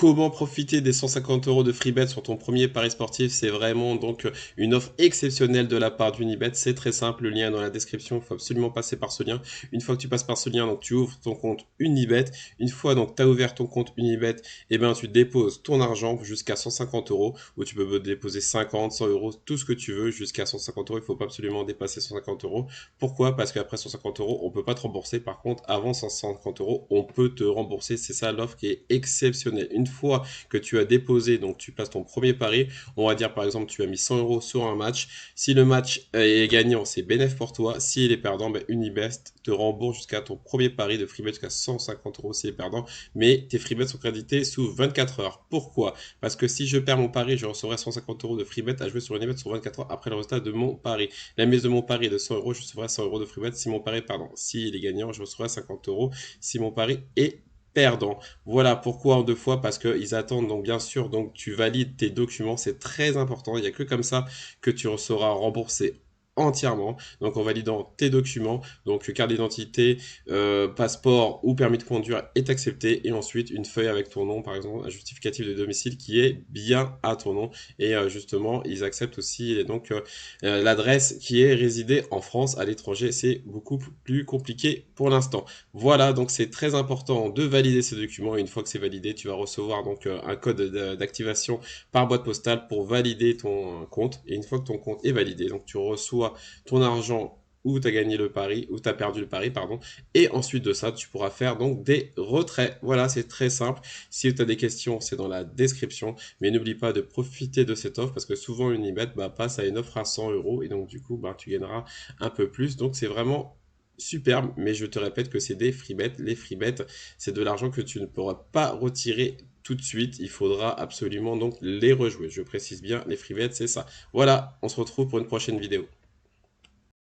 Comment profiter des 150 € de free bet sur ton premier pari sportif? C'est vraiment donc une offre exceptionnelle de la part d'Unibet. C'est très simple, le lien est dans la description. Il faut absolument passer par ce lien. Une fois que tu passes par ce lien, donc tu ouvres ton compte Unibet. Une fois donc tu as ouvert ton compte Unibet, et ben tu déposes ton argent jusqu'à 150 € ou tu peux déposer 50, 100 euros, tout ce que tu veux jusqu'à 150 €. Il ne faut pas absolument dépasser 150 €. Pourquoi? Parce qu'après 150 €, on peut pas te rembourser. Par contre, avant 150 €, on peut te rembourser. C'est ça l'offre qui est exceptionnelle. Une fois que tu as déposé, donc tu places ton premier pari, on va dire par exemple tu as mis 100 € sur un match. Si le match est gagnant, c'est bénéf pour toi. S'il est perdant, ben Unibet te rembourse jusqu'à ton premier pari de freebet jusqu'à 150 € s'il est perdant. Mais tes freebets sont crédités sous 24 heures. Pourquoi? Parce que si je perds mon pari, je recevrai 150 € de freebet à jouer sur Unibet sur 24 heures après le résultat de mon pari. La mise de mon pari est de 100 €, je recevrai 100 € de freebet si mon pari est perdant. S'il est gagnant, je recevrai 50 € si mon pari est perdant. Voilà pourquoi en deux fois, parce qu'ils attendent donc bien sûr, donc tu valides tes documents, c'est très important, il n'y a que comme ça que tu seras remboursé entièrement, donc en validant tes documents, donc carte d'identité, passeport ou permis de conduire est accepté, et ensuite une feuille avec ton nom, par exemple un justificatif de domicile qui est bien à ton nom, et justement ils acceptent aussi et donc l'adresse qui est résidée en France. À l'étranger c'est beaucoup plus compliqué pour l'instant. Voilà, donc c'est très important de valider ces documents, et une fois que c'est validé, tu vas recevoir donc un code d'activation par boîte postale pour valider ton compte, et une fois que ton compte est validé, donc tu reçois ton argent où tu as gagné le pari, où tu as perdu le pari, pardon, et ensuite de ça, tu pourras faire donc des retraits. Voilà, c'est très simple. Si tu as des questions, c'est dans la description, mais n'oublie pas de profiter de cette offre parce que souvent Unibet passe à une offre à 100 € et donc du coup, tu gagneras un peu plus. Donc c'est vraiment superbe, mais je te répète que c'est des free bets. Les free bets, c'est de l'argent que tu ne pourras pas retirer tout de suite. Il faudra absolument donc les rejouer. Je précise bien, les free bets, c'est ça. Voilà, on se retrouve pour une prochaine vidéo.